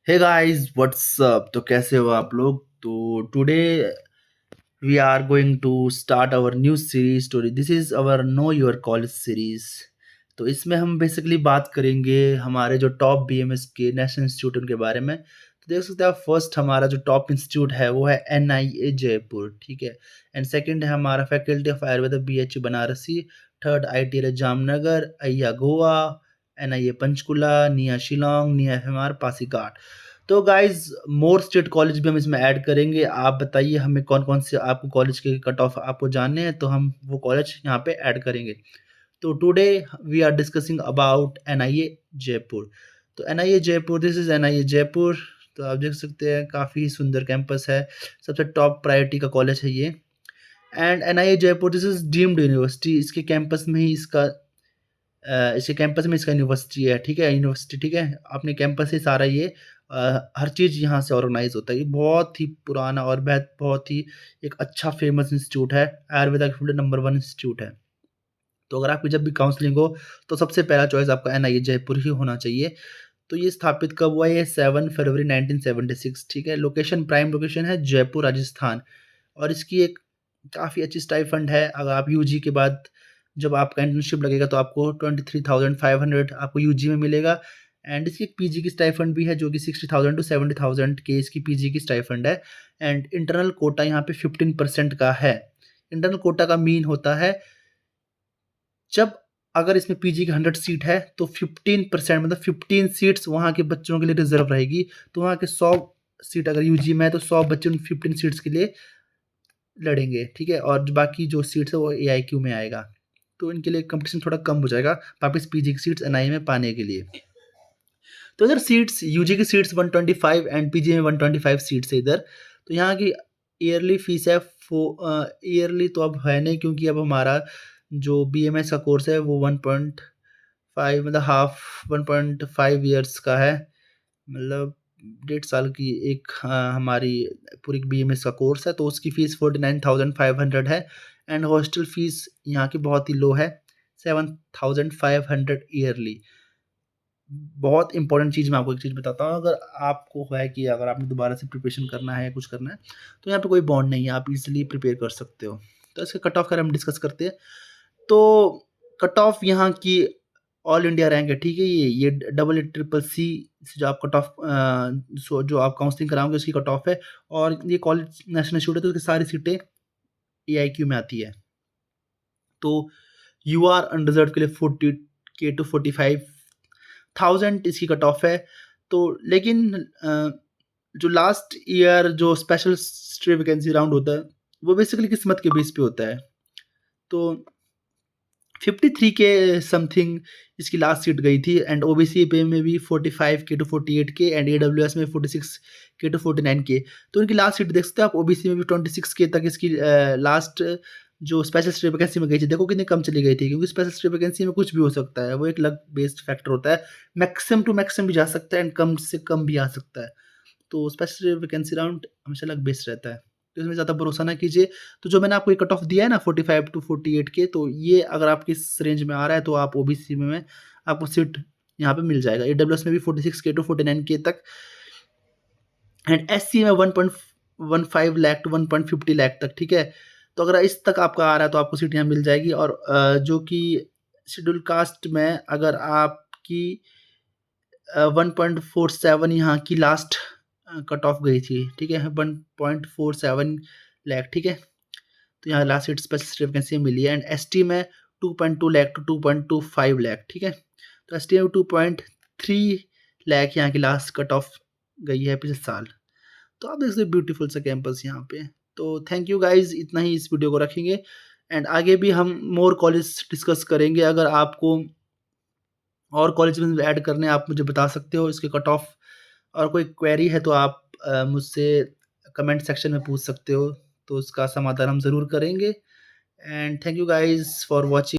Hey guys what's up. तो कैसे हो आप लोग। तो today we are going to start our new series story. This is our no your college series. तो इसमें हम बेसिकली बात करेंगे हमारे जो टॉप बीएमएस के नेशनल इंस्टीट्यूट उनके बारे में। तो देख सकते हैं आप, फर्स्ट हमारा जो टॉप इंस्टीट्यूट है वो है एनआईए जयपुर, ठीक है। एंड सेकंड है हमारा फैकल्टी ऑफ आयुर्वेद बीएचयू बनारसी। थर्ड आईटीआई जामनगर, अय्या गोवा, एनआईए पंचकुला, निया शिलोंग, निया एफएमआर पासीघाट। तो गाइज मोर स्टेट कॉलेज भी हम इसमें ऐड करेंगे। आप बताइए हमें कौन कौन से आपको कॉलेज के कट ऑफ आपको जानने हैं, तो हम वो कॉलेज यहाँ पे ऐड करेंगे। तो today we are discussing about NIA Jaipur. तो NIA Jaipur, this is NIA Jaipur. तो आप देख सकते हैं काफ़ी सुंदर कैंपस है, सबसे टॉप प्रायोरिटी का कॉलेज है ये। And NIA Jaipur this is deemed university. इसके कैंपस में इसका यूनिवर्सिटी है, ठीक है, यूनिवर्सिटी, ठीक है। अपने कैंपस से सारा ये हर चीज़ यहाँ से ऑर्गेनाइज होता है। ये बहुत ही पुराना और बहुत ही एक अच्छा फेमस इंस्टीट्यूट है, आयुर्वेदा के फील्ड नंबर 1 इंस्टीट्यूट है। तो अगर आपकी जब भी काउंसलिंग हो तो सबसे पहला चॉइस आपका एनआईए जयपुर ही होना चाहिए। तो ये स्थापित कब हुआ है? ये 7 फरवरी 1976, ठीक है। लोकेशन, प्राइम लोकेशन है जयपुर, राजस्थान। और इसकी एक काफ़ी अच्छी स्टाइफंड है। अगर आप यूजी के बाद जब आपका इंटर्नशिप लगेगा तो आपको 23,500 आपको यूजी में मिलेगा। एंड इसकी एक पीजी की स्टाइफंड भी है जो कि 60,000 टू 70,000 के इसकी पीजी की स्टाइफंड है। एंड इंटरनल कोटा यहाँ पे 15% का है। इंटरनल कोटा का मीन होता है जब अगर इसमें पीजी की 100 सीट है तो 15%, मतलब 15 सीट्स वहाँ के बच्चों के लिए रिजर्व रहेगी। तो वहाँ के 100 सीट अगर यूजी में है तो 100 बच्चे उन 15 सीट्स के लिए लड़ेंगे, ठीक है। और जो बाकी जो सीट्स है वो एआईक्यू में आएगा। तो इनके लिए कंपटीशन थोड़ा कम हो जाएगा वापस पीजी की सीट्स एनआई में पाने के लिए। तो इधर सीट्स, यूजी की सीट्स 125 एंड पीजी में 125 सीट्स है इधर। तो यहाँ की ईयरली फीस है ईयरली तो अब है नहीं, क्योंकि अब हमारा जो बीएमएस का कोर्स है वो 1.5 मतलब हाफ 1.5 ईयर्स का है, मतलब 1.5 साल की एक हमारी पूरी बीएमएस का कोर्स है। तो उसकी फ़ीस 49,500 है। एंड हॉस्टल फ़ीस यहाँ की बहुत ही लो है, 7,500 ईयरली। बहुत इंपॉर्टेंट चीज़ मैं आपको एक चीज़ बताता हूँ, अगर आपको है कि अगर आपने दोबारा से प्रिपरेशन करना है, कुछ करना है, तो यहाँ पे कोई बॉन्ड नहीं है, आप इजीली प्रिपेयर कर सकते हो। तो इसके कट ऑफ का हम डिस्कस करते हैं। तो कट ऑफ यहाँ की ऑल इंडिया रैंक है, ठीक है। ये डबल ट्रिपल सी से जो आप कट ऑफ जो आप काउंसलिंग कराओगे उसकी कट ऑफ है। और ये कॉलेज नेशनल इंस्टीट्यूट है तो उसकी सारी सीटें एआईक्यू में आती है। तो यू आर अनरिजर्व के लिए 40K टू 45,000 इसकी कट ऑफ है। तो लेकिन जो लास्ट ईयर जो स्पेशल स्ट्रे वैकेंसी राउंड होता है वो बेसिकली किस्मत के बेस पे होता है। तो 53 के समथिंग इसकी लास्ट सीट गई थी। एंड ओबीसी पे में भी 45K to 48K and AWS में 46K टू 49K। तो इनकी लास्ट सीट देख सकते हैं आप, ओबीसी में भी 26K तक इसकी लास्ट जो स्पेशल स्ट्रे वैकेंसी में गई थी, देखो कितनी कम चली गई थी, क्योंकि स्पेशल स्ट्रे वैकेंसी में कुछ भी हो सकता है, वो एक लक बेस्ड फैक्टर होता है। मैक्सिमम टू मैक्सिमम भी जा सकता है एंड कम से कम भी आ सकता है। तो स्पेशल वैकेंसी राउंड हमेशा लक बेस्ड रहता है, तो इसमें ज़्यादा भरोसा ना कीजिए। तो जो मैंने आपको एक कट ऑफ दिया है ना 45 टू 48K, तो ये अगर आपके इस रेंज में आ रहा है तो आप ओबीसी में आपको सीट यहाँ पे मिल जाएगा। एडब्ल्यूएस में भी 46K टू 49K तक। एंड एससी में 1.15 लाख टू 1.50 लाख तक, ठीक है। तो अगर इस तक आपका आ रहा है तो आपको सीट यहाँ मिल जाएगी। और जो कि शेड्यूल कास्ट में अगर आपकी 1.47 यहाँ की लास्ट कट ऑफ गई थी, ठीक है, 1.47 लाख, ठीक है। तो यहाँ लास्ट सीट स्पेशल वैकेंसी मिली है। एंड एसटी में 2.2 लाख टू 2.25 लाख, ठीक है। तो एसटी में 2.3 लाख यहाँ की लास्ट कट ऑफ गई है पिछले साल। तो आप देख सकते ब्यूटीफुल सा कैंपस यहाँ पे। तो थैंक यू गाइज, इतना ही इस वीडियो को रखेंगे। एंड आगे भी हम मोर कॉलेज डिस्कस करेंगे। अगर आपको और कॉलेज में ऐड करने आप मुझे बता सकते हो इसके कट ऑफ, और कोई क्वेरी है तो आप मुझसे कमेंट सेक्शन में पूछ सकते हो, तो उसका समाधान हम ज़रूर करेंगे। And thank you guys for watching.